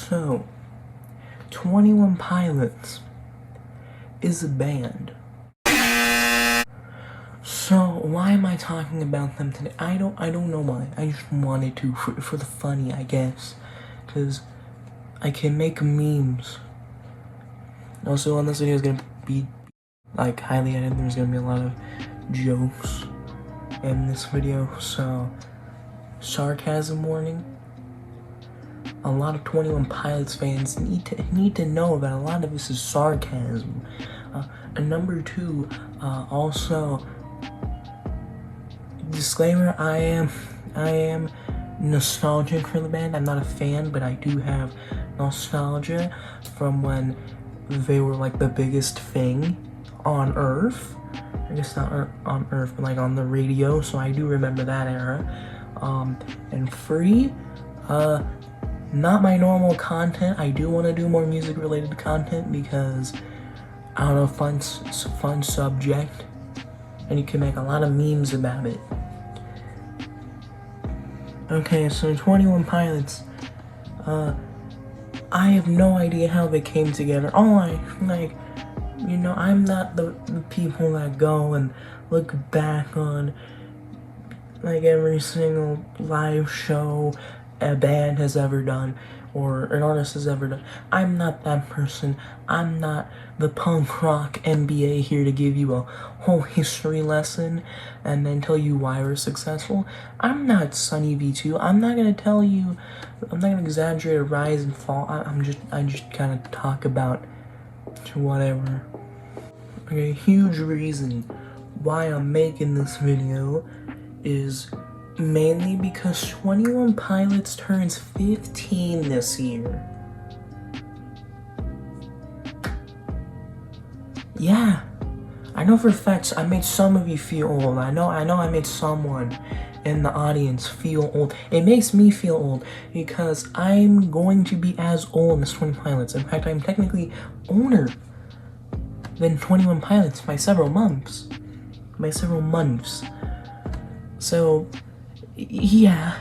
So, 21 Pilots is a band. So, why am I talking about them today? I don't know why. I just wanted to, for the funny, I guess. Because I can make memes. Also, on this video is gonna be, like, highly edited. There's gonna be a lot of jokes in this video. So, sarcasm warning. A lot of 21 Pilots fans need to know that a lot of this is sarcasm. And number two, also, disclaimer, I am nostalgic for the band. I'm not a fan, but I do have nostalgia from when they were like the biggest thing on Earth. I guess not on Earth, but like on the radio, so I do remember that era. And Free, not my normal content. I do want to do more music related content because I don't know, fun subject, and you can make a lot of memes about it. Okay, so 21 Pilots, I have no idea how they came together. I'm not the people that go and look back on like every single live show a band has ever done or an artist has ever done. I'm not that person. I'm not the punk rock MBA here to give you a whole history lesson and then tell you why we're successful. I'm not Sunny V2. I'm not gonna exaggerate a rise and fall. I just kind of talk about whatever. Okay, huge reason why I'm making this video is mainly because 21 Pilots turns 15 this year. Yeah, I know for a fact I made some of you feel old. I know I made someone in the audience feel old. It makes me feel old because I'm going to be as old as 21 Pilots. In fact, I'm technically older than 21 Pilots by several months. So, yeah,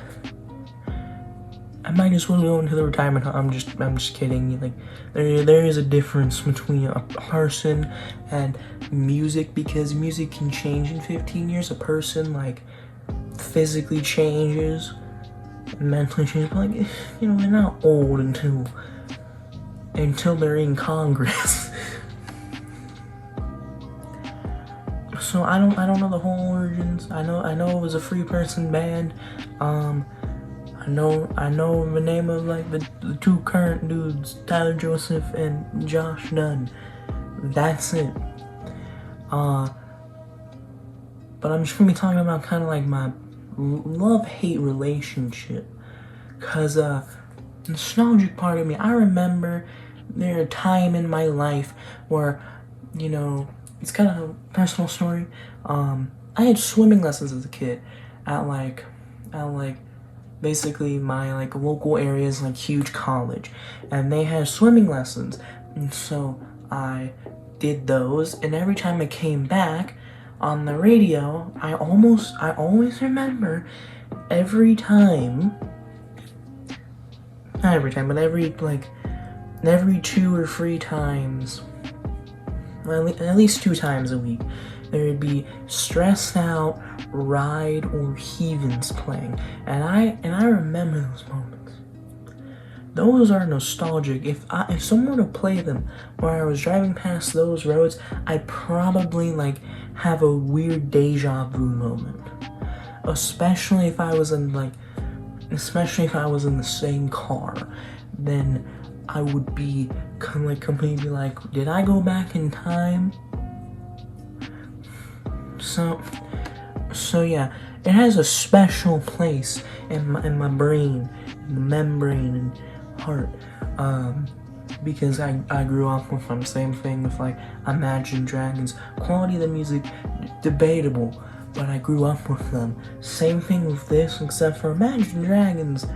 I might as well go into the retirement home. I'm just kidding. Like, there is a difference between a person and music because music can change in 15 years. A person like physically changes, mentally changes. But like, they're not old until they're in Congress. So I don't know the whole origins. I know it was a Free Person band. I know the name of like the two current dudes, Tyler Joseph and Josh Dunn. That's it. But I'm just gonna be talking about kind of like my love-hate relationship, cause nostalgic part of me. I remember there a time in my life where, it's kind of a personal story. I had swimming lessons as a kid at basically my like local area's like huge college, and they had swimming lessons, and so I did those. And every time I came back on the radio, I always remember every 2 or 3 times. At least 2 times a week, there would be Stressed Out, Ride, or Heathens playing, and I remember those moments. Those are nostalgic. If someone were to play them while I was driving past those roads, I'd probably like have a weird deja vu moment. Especially if I was in the same car, then I would be completely like, did I go back in time? So yeah, it has a special place in my brain, in the membrane and heart, because I grew up with them. Same thing with like Imagine Dragons. Quality of the music, debatable, but I grew up with them. Same thing with this, except for Imagine Dragons,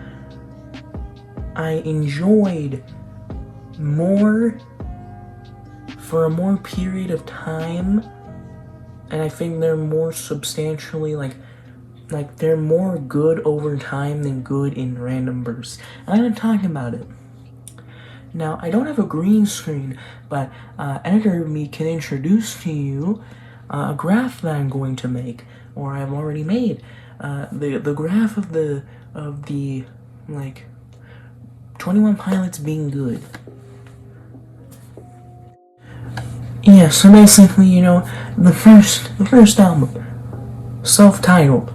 I enjoyed more for a more period of time, and I think they're more substantially like they're more good over time than good in random bursts. And I'm gonna talk about it. Now, I don't have a green screen, but Editor Me can introduce to you a graph that I'm going to make, or I've already made. The graph of the like 21 Pilots being good. Yeah, so basically, you know, the first album, self-titled,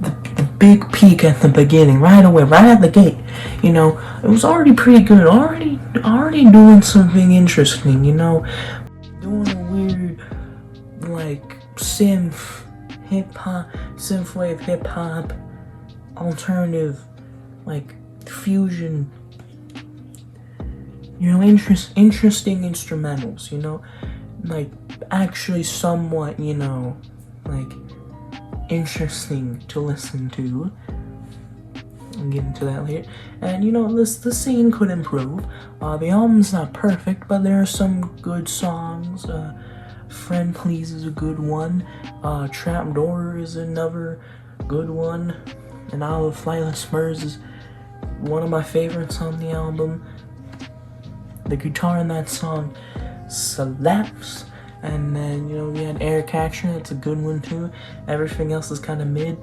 the big peak at the beginning, right away, right at the gate, you know, it was already pretty good, already doing something interesting, you know, doing a weird, like, synthwave hip-hop, alternative, like, fusion, you know, interesting instrumentals, you know, like, actually somewhat, you know, like, interesting to listen to. I'll get into that later. And, you know, the scene could improve. The album's not perfect, but there are some good songs. Friend Please is a good one. Trapdoor is another good one. And Isle of Flightless Spurs is one of my favorites on the album. The guitar in that song slaps. And then, you know, we had Air Catcher, that's a good one too. Everything else is kind of mid.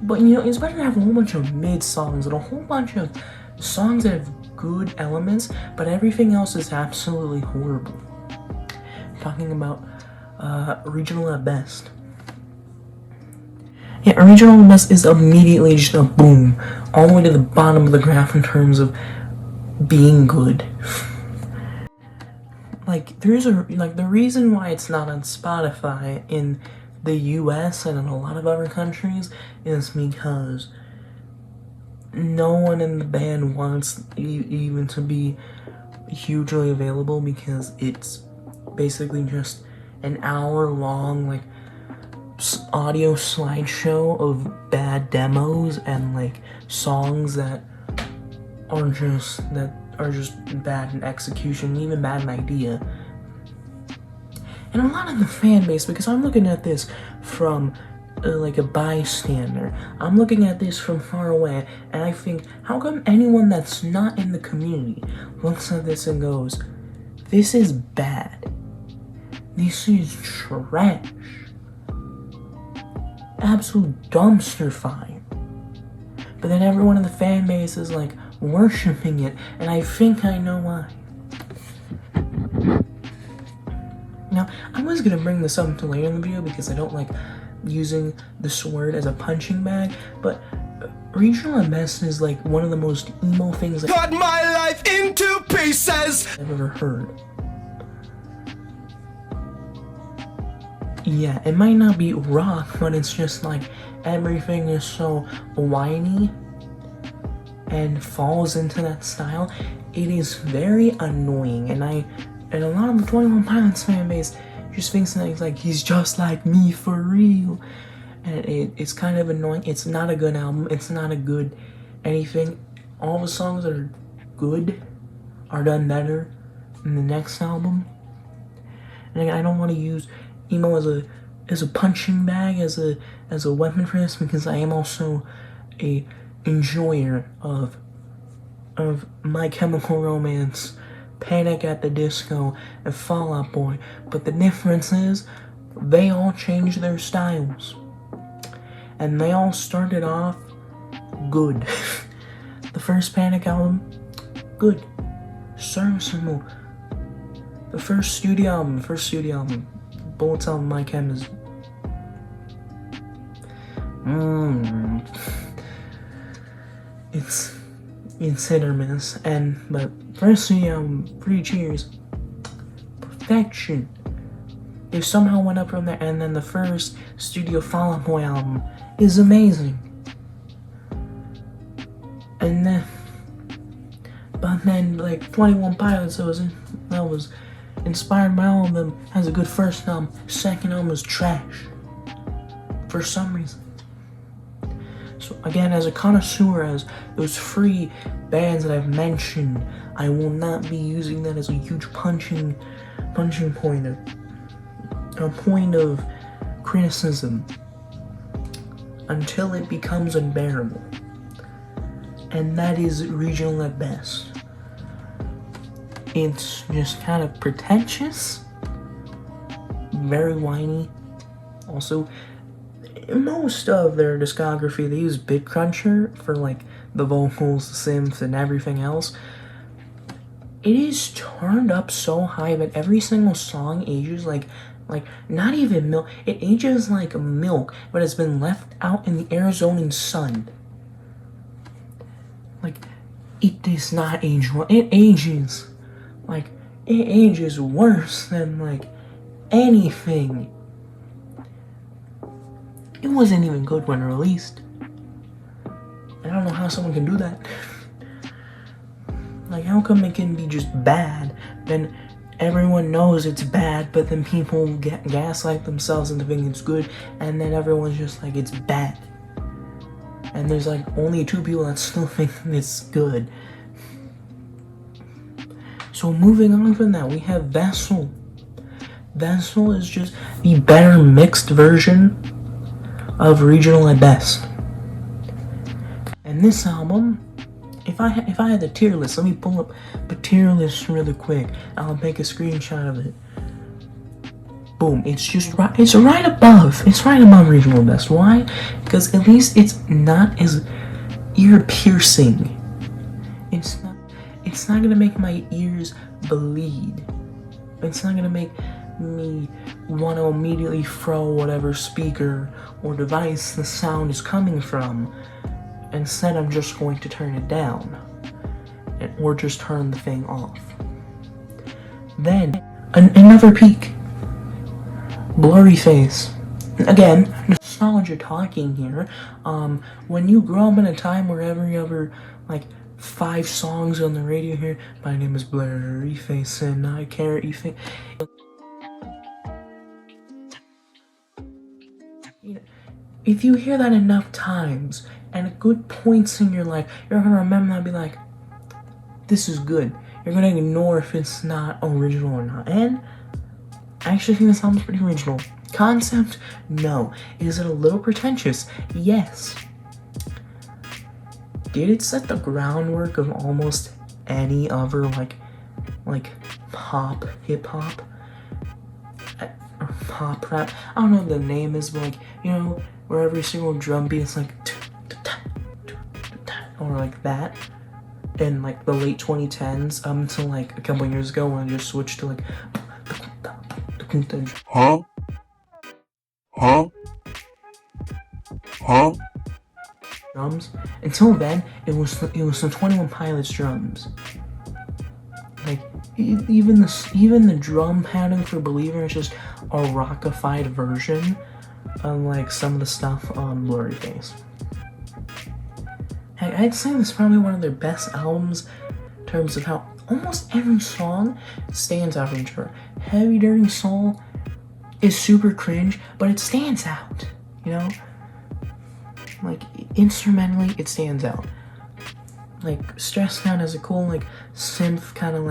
But, you know, it's better to have a whole bunch of mid songs and a whole bunch of songs that have good elements, but everything else is absolutely horrible. I'm talking about Regional at Best. Yeah, Regional at Best is immediately just a boom, all the way to the bottom of the graph in terms of being good. Like, the reason why it's not on Spotify in the US and in a lot of other countries is because no one in the band wants even to be hugely available, because it's basically just an hour-long, like, audio slideshow of bad demos and, like, songs that are just bad in execution, even bad in idea. And a lot of the fan base, because I'm looking at this from like a bystander, I'm looking at this from far away, and I think, how come anyone that's not in the community looks at this and goes, this is bad, this is trash, absolute dumpster fire? But then everyone in the fan base is like worshipping it, and I think I know why. Now, I was gonna bring this up until later in the video because I don't like using this word as a punching bag, but Regional at Best is like one of the most emo things I've cut my life into pieces ever heard. Yeah, it might not be rock, but it's just like everything is so whiny and falls into that style. It is very annoying, and a lot of the 21 Pilots fan base just thinks that he's just like me for real, and it's kind of annoying. It's not a good album. It's not a good anything. All the songs that are good are done better in the next album. And again, I don't want to use emo as a punching bag, as a weapon for this, because I am also a enjoyer of My Chemical Romance, Panic at the Disco, and Fall Out Boy. But the difference is, they all changed their styles, and they all started off good. The first Panic album, good, serviceable. The first studio album, Bullets album, My Chem is it's hit or miss, but first studio album, 3 Cheers, perfection. They somehow went up from there, and then the first studio Fall Out Boy album is amazing. But then like 21 Pilots, that was inspired by all of them, has a good first album. Second album was trash for some reason. So again, as a connoisseur, as those 3 bands that I've mentioned, I will not be using that as a huge punching point, a point of criticism, until it becomes unbearable. and that is regional at best. It's just kind of pretentious, very whiny. Also, most of their discography, they use BitCruncher for like the vocals, the synths, and everything else. It is turned up so high that every single song ages like not even milk. It ages like milk, but it's been left out in the Arizonan sun. Like, it does not age well. It ages worse than like anything. It wasn't even good when released. I don't know how someone can do that. Like, how come it can be just bad, then everyone knows it's bad, but then people gaslight themselves into thinking it's good, and then everyone's just like, it's bad. And there's like only 2 people that still think it's good. So moving on from that, we have Vessel. Vessel is just the better mixed version of Regional at Best. And this album, if I had the tier list, let me pull up the tier list really quick. I'll make a screenshot of it. Boom, it's just right, it's right above Regional at Best. Why? Because at least it's not as ear-piercing. It's not gonna make my ears bleed. It's not gonna make me want to immediately throw whatever speaker or device the sound is coming from. Instead, I'm just going to turn it down, or just turn the thing off. Then, another peak. Blurryface. Again, nostalgia talking here. When you grow up in a time where every other, 5 songs on the radio here, my name is Blurryface and I care you think. If you hear that enough times, and at good points in your life, you're gonna remember that and be like, this is good. You're gonna ignore if it's not original or not. And I actually think this album's pretty original. Concept? No. Is it a little pretentious? Yes. Did it set the groundwork of almost any other, like pop, hip-hop? Or pop rap? I don't know what the name is, but where every single drum beat is like, or like that. In the late 2010s, until a couple years ago when I just switched to drums. Until then, it was the 21 Pilots drums. Even the drum pattern for Believer is just a rockified version, unlike some of the stuff on Blurryface. I'd say this is probably one of their best albums in terms of how almost every song stands out from each other. Heavy Dirty Soul is super cringe, but it stands out, instrumentally, it stands out. Stress Count has a cool, synth kind of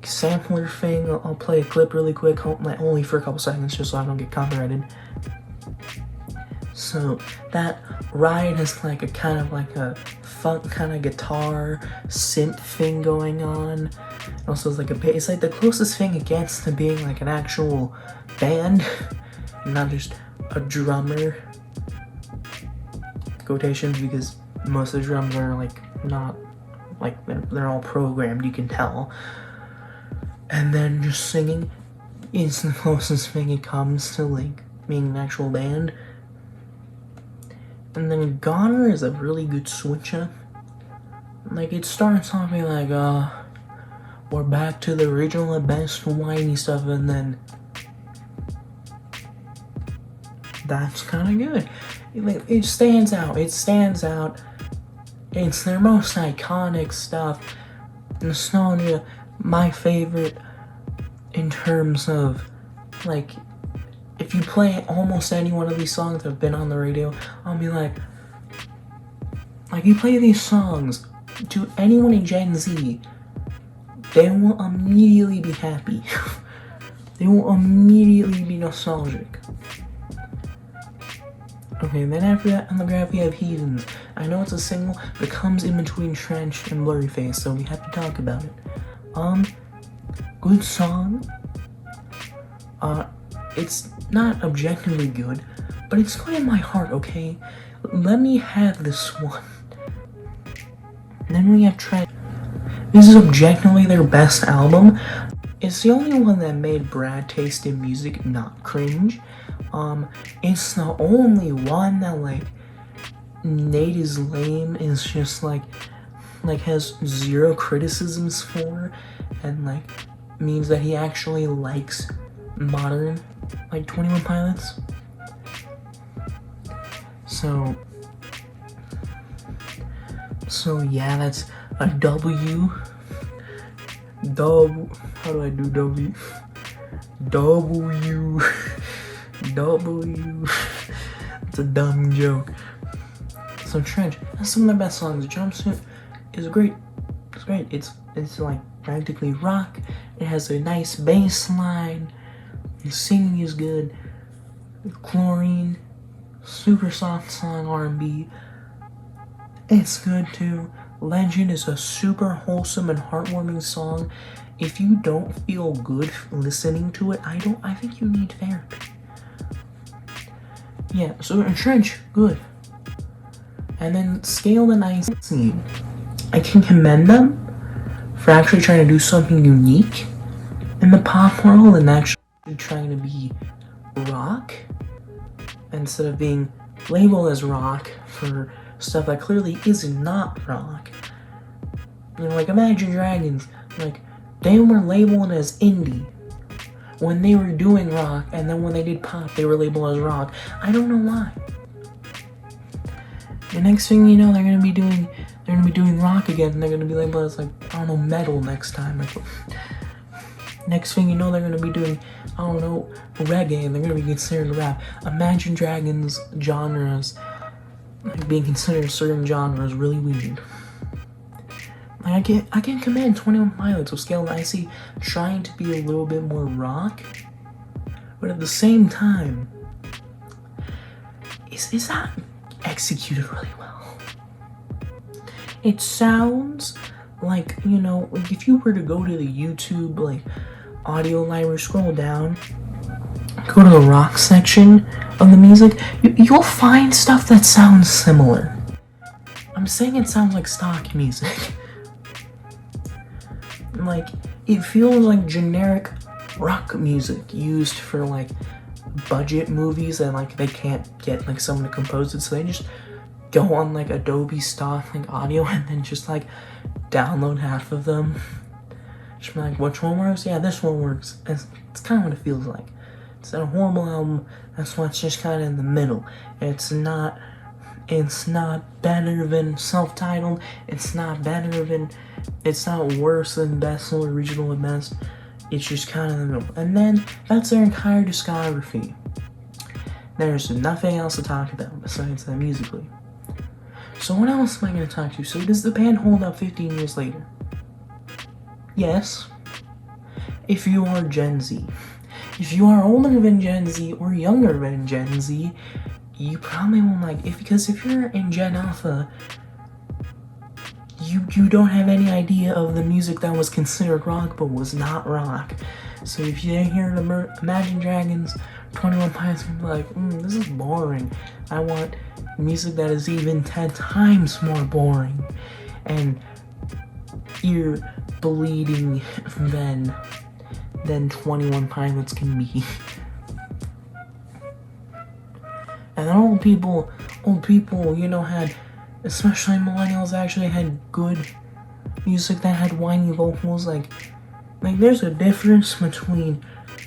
sampler thing. I'll play a clip really quick, only for a couple seconds, just so I don't get copyrighted. So that Ride has a kind of a funk kind of guitar synth thing going on. It also has it's the closest thing it gets to being an actual band, not just a drummer. Quotations, because most of the drums are not they're all programmed, you can tell. And then just singing is the closest thing it comes to being an actual band. And then Goner is a really good switch up. It starts off being we're back to the original at best whiny stuff, and then that's kind of good. It stands out. It's their most iconic stuff. Nostalgia, my favorite in terms of if you play almost any one of these songs that have been on the radio, I'll be you play these songs to anyone in Gen Z, they will immediately be happy. They will immediately be nostalgic. Okay, and then after that, on the graph, we have Heathens. I know it's a single, but it comes in between Trench and Blurryface, so we have to talk about it. Good song. It's not objectively good, but it's good in my heart, okay? Let me have this one. Then we have Trench. This is objectively their best album. It's the only one that made Brad taste in music not cringe. It's the only one that, like, Nate is lame is just, like has zero criticisms for, and, like, means that he actually likes modern, like, 21 Pilots. So yeah, that's a W. How do I do W? W. It's a dumb joke. So Trench has some of the best songs. The Jumpsuit is great. It's great. It's like practically rock. It has a nice bass line. The singing is good. Chlorine, super soft song, R&B. It's good too. Legend is a super wholesome and heartwarming song. If you don't feel good listening to it, I think you need therapy. Yeah, so Trench, good. And then Scale and Ice Scene. I can commend them for actually trying to do something unique in the pop world and actually trying to be rock instead of being labeled as rock for stuff that clearly is not rock. You know, like Imagine Dragons, like, they were labeled as indie when they were doing rock, and then when they did pop, they were labeled as rock. I don't know why. The next thing you know, they're gonna be doing rock again, and they're gonna be labeled as, like, I don't know, metal next time. Like, next thing you know, they're gonna be doing, I don't know, reggae, and they're gonna be considered rap. Imagine Dragons genres, like, being considered certain genres, really weird. Like, I can commend 21 Pilots with Scale and Icy trying to be a little bit more rock, but at the same time, it's not executed really well. It sounds like, you know, like if you were to go to the YouTube, like, audio library, scroll down, go to the rock section of the music, you'll find stuff that sounds similar. I'm saying it sounds like stock music. Like, it feels like generic rock music used for, like, budget movies, and, like, they can't get, like, someone to compose it, so they just go on, like, Adobe stock, like, audio, and then just, like, download half of them. Just be like, which one works? Yeah, this one works. It's kind of what it feels like. It's not a horrible album, that's why it's just kind of in the middle. It's not better than self-titled, it's not worse than Best or Original at best. It's just kind of in the middle. And then, that's their entire discography. There's nothing else to talk about besides that musically. So what else am I going to talk to? So does the band hold up 15 years later? Yes. If you are Gen Z. If you are older than Gen Z or younger than Gen Z, you probably won't like it, because if you're in Gen Alpha, you don't have any idea of the music that was considered rock but was not rock. So if you hear Imagine Dragons, 21 Pilots, you'll be like, this is boring. I want music that is even 10 times more boring and ear bleeding than 21 Pilots can be. And then old people, you know, had, especially millennials, actually had good music that had whiny vocals. Like there's a difference between,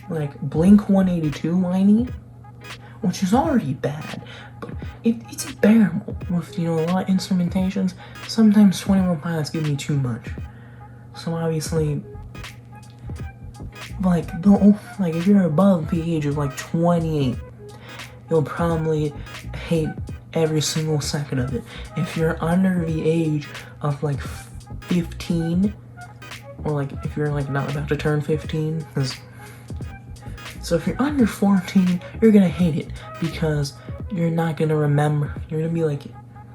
like, Blink-182 whiny, which is already bad, but it's bearable with, you know, a lot of instrumentations. Sometimes 21 Pilots give me too much. So obviously, like, if you're above the age of, like, 28, you'll probably hate every single second of it. If you're under the age of, like, 15, or, like, if you're, like, not about to turn 15, so if you're under 14, you're gonna hate it, because you're not gonna remember. You're gonna be like,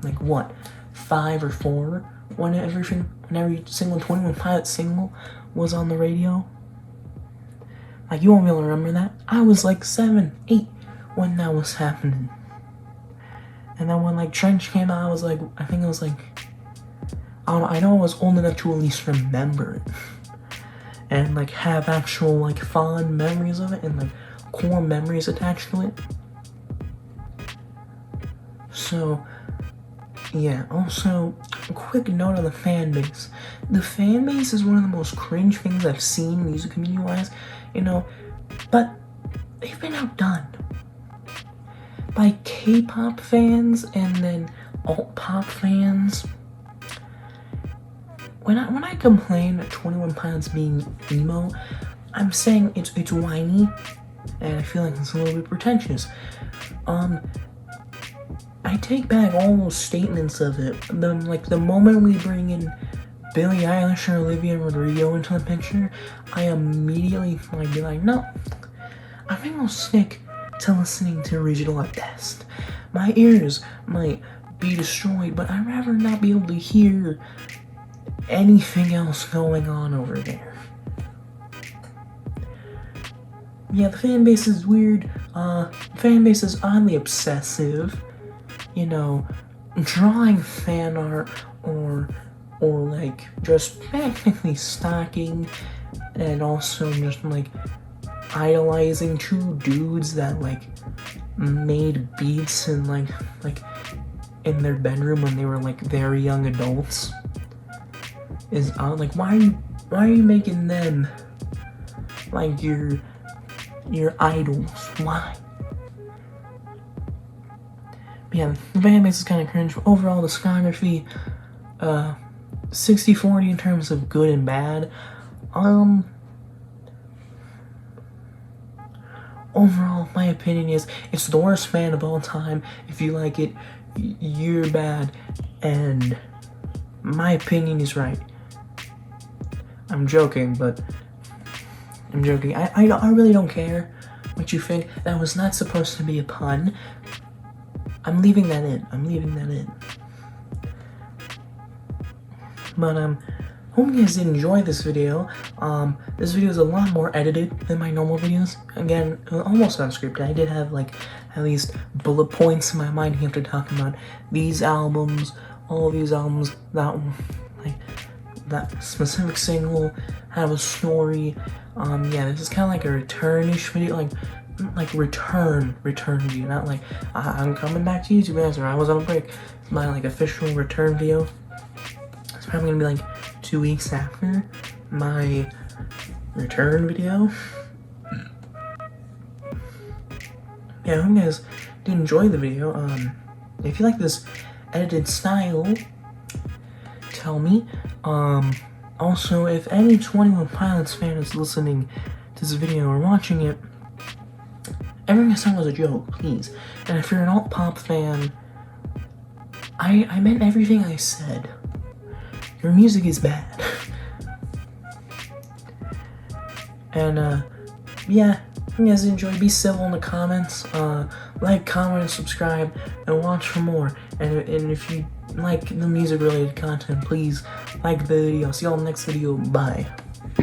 like what, 5 or 4 when every single 21 Pilots single was on the radio. Like, you won't be able to remember that. I was like 7, 8 when that was happening. And then when like Trench came out, I was like, I think it was like, I don't know, I know I was old enough to at least remember it. And like have actual like fond memories of it and like core memories attached to it. So yeah, also a quick note on the fan base. The fan base is one of the most cringe things I've seen music community wise, you know, but they've been outdone by K-pop fans and then alt-pop fans. When I complain at 21 Pilots being emo, I'm saying it's whiny, and I feel like it's a little bit pretentious. I take back all those statements of it. The moment we bring in Billie Eilish or Olivia Rodrigo into the picture, I immediately might be like, no, I think I'll stick to listening to original at best. My ears might be destroyed, but I'd rather not be able to hear anything else going on over there. Yeah, the fan base is weird. Fan base is oddly obsessive. You know, drawing fan art or like just technically stalking, and also just like idolizing 2 dudes that like made beats and like in their bedroom when they were like very young adults. Is like, why are you making them like your idols? Why? But yeah, the fan base is kind of cringe. Overall, discography, 60-40 in terms of good and bad. Overall, my opinion is it's the worst band of all time. If you like it, you're bad, and my opinion is right. I'm joking, but I'm joking. I really don't care what you think. That was not supposed to be a pun. I'm leaving that in. But hope you guys did enjoy this video. This video is a lot more edited than my normal videos. Again, almost unscripted. I did have like at least bullet points in my mind here to talk about these albums, all of these albums, that specific single, have a story. Yeah, this is kind of like a return-ish video, like return video, not like I'm coming back to YouTube guys, or I was on a break. It's my like official return video. It's probably gonna be like 2 weeks after my return video. Yeah, I hope you guys did enjoy the video. If you like this edited style, tell me. Also, if any 21 Pilots fan is listening to this video or watching it, everything I said was a joke, please. And if you're an alt-pop fan, I meant everything I said. Your music is bad. And, yeah, if you guys enjoy, be civil in the comments. Like, comment, and subscribe, and watch for more. And if you like the music-related content, please like the video. See y'all in the next video. Bye.